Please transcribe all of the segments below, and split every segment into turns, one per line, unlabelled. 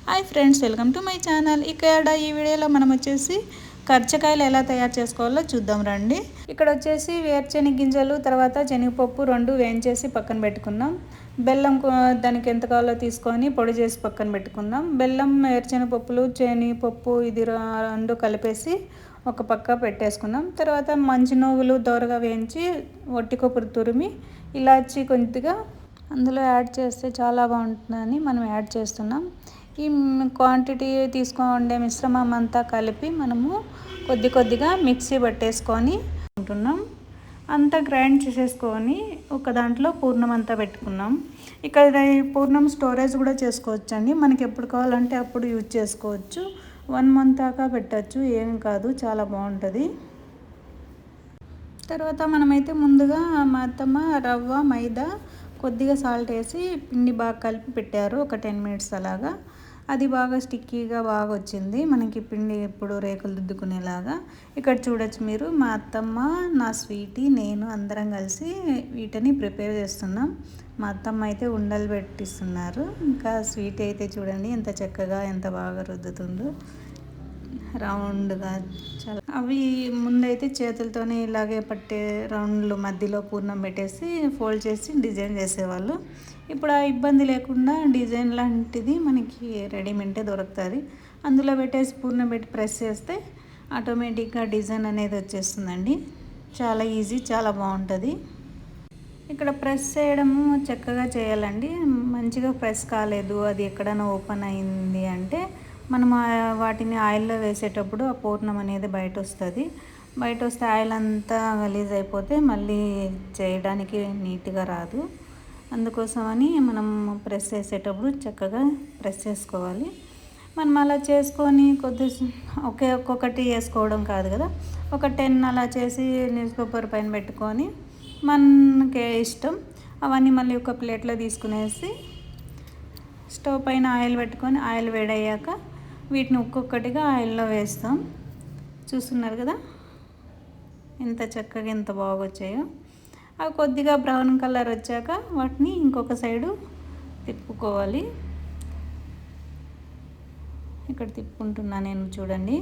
Hi friends, welcome to my channel. ఇక్కడ ఈ వీడియోలో మనం వచ్చేసి కర్చకాయలు ఎలా తయారు చేసుకోవాలో చూద్దాం రండి. ఇక్కడ వచ్చేసి వేరుశెనగ గింజలు తర్వాత శనగపప్పు రెండు వేయించేసి పక్కన పెట్టుకున్నాం. బెల్లం దానికి ఎంత కావాలో తీసుకొని పొడి చేసి పక్కన పెట్టుకున్నాం. బెల్లం, వేరుశెనగపప్పులు, శనగపప్పు ఇది రెండు కలిపేసి ఒక పక్క పెట్టేసుకున్నాం. తర్వాత మంచి నువ్వులు దోరగా వేయించి వట్టి కొబ్బరి తురిమి ఇలాచి కొద్దిగా అందులో యాడ్ చేస్తే చాలా బాగుంటుందని మనం యాడ్ చేస్తున్నాం. ఈ క్వాంటిటీ ఉండే మిశ్రమం అంతా కలిపి మనము కొద్దిగా మిక్సీ పట్టేసుకొని ఉంటున్నాం. అంతా గ్రైండ్ చేసేసుకొని ఒక దాంట్లో పూర్ణం అంతా పెట్టుకున్నాం. ఇక్కడ ఈ పూర్ణం స్టోరేజ్ కూడా చేసుకోవచ్చండి. మనకి ఎప్పుడు కావాలంటే అప్పుడు యూజ్ చేసుకోవచ్చు. 1 month దాకా పెట్టచ్చు, ఏం కాదు, చాలా బాగుంటుంది. తర్వాత మనమైతే ముందుగా మా అత్తమ్మ రవ్వ, మైదా, కొద్దిగా సాల్ట్ వేసి పిండి బాగా కలిపి పెట్టారు ఒక 10 minutes అలాగా. అది బాగా స్టిక్కీగా బాగా వచ్చింది మనకి పిండి ఎప్పుడు రేకులు దిద్దుకునేలాగా. ఇక్కడ చూడొచ్చు మీరు, మా అత్తమ్మ, నా స్వీటీ, నేను అందరం కలిసి వీటిని ప్రిపేర్ చేస్తున్నాం. మా అత్తమ్మ అయితే ఉండలు పెట్టిస్తున్నారు. ఇంకా స్వీట్ అయితే చూడండి ఎంత చక్కగా ఎంత బాగా రుద్దుతుందో రౌండ్గా. చాలా అవి ముందైతే చేతులతోనే ఇలాగే పట్టే రౌండ్లు మధ్యలో పూర్ణం పెట్టేసి ఫోల్డ్ చేసి డిజైన్ చేసేవాళ్ళు. ఇప్పుడు ఆ ఇబ్బంది లేకుండా డిజైన్ లాంటిది మనకి రెడీమేడే దొరుకుతుంది. అందులో పెట్టేసి పూర్ణం పెట్టి ప్రెస్ చేస్తే ఆటోమేటిక్గా డిజైన్ అనేది వచ్చేస్తుందండి. చాలా ఈజీ, చాలా బాగుంటుంది. ఇక్కడ ప్రెస్ చేయడము చక్కగా చేయాలండి. మంచిగా ప్రెస్ కాలేదు, అది ఎక్కడైనా ఓపెన్ అయింది అంటే మనం వాటిని ఆయిల్లో వేసేటప్పుడు ఆ పూర్ణం అనేది బయట వస్తే ఆయిల్ అంతా గలీజ్ అయిపోతే మళ్ళీ చేయడానికి నీట్గా రాదు. అందుకోసమని మనం ప్రెస్ చేసేటప్పుడు చక్కగా ప్రెస్ చేసుకోవాలి. మనం అలా చేసుకొని ఒక్కొక్కటి వేసుకోవడం కాదు కదా, ఒక 10 అలా చేసి న్యూస్ పేపర్ పైన పెట్టుకొని మనకి ఇష్టం అవన్నీ మళ్ళీ ఒక ప్లేట్లో తీసుకునేసి స్టవ్ పైన ఆయిల్ పెట్టుకొని ఆయిల్ వేడయ్యాక వీటిని ఒక్కొక్కటిగా ఆయిల్లో వేస్తాం. చూస్తున్నారు కదా ఎంత చక్కగా ఎంత బాగా వచ్చాయో. అవి కొద్దిగా బ్రౌన్ కలర్ వచ్చాక వాటిని ఇంకొక సైడు తిప్పుకోవాలి. ఇక్కడ తిప్పుకుంటున్నా నేను, చూడండి.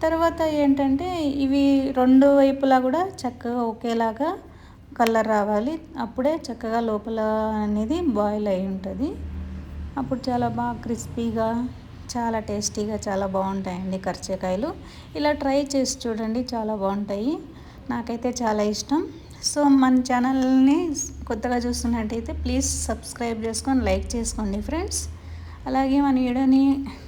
తర్వాత ఏంటంటే ఇవి రెండు వైపులా కూడా చక్కగా ఒకేలాగా కలర్ రావాలి. అప్పుడే చక్కగా లోపల అనేది బాయిల్ అయి ఉంటుంది. అప్పుడు చాలా బాగా క్రిస్పీగా, చాలా టేస్టీగా, చాలా బాగుంటాయండి కర్జికాయలు. ఇలా ట్రై చేసి చూడండి, చాలా బాగుంటాయి. నాకైతే చాలా ఇష్టం. సో మన ఛానల్ని కొత్తగా చూస్తున్నట్టయితే ప్లీజ్ సబ్స్క్రైబ్ చేసుకొని లైక్ చేసుకోండి ఫ్రెండ్స్. అలాగే మన వీడియోని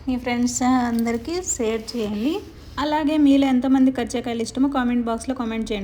మీ ఫ్రెండ్స్ అందరికీ షేర్ చేయండి. అలాగే మీలో ఎంతమంది కర్జికాయలు ఇష్టమో కామెంట్ బాక్స్లో కామెంట్ చేయండి.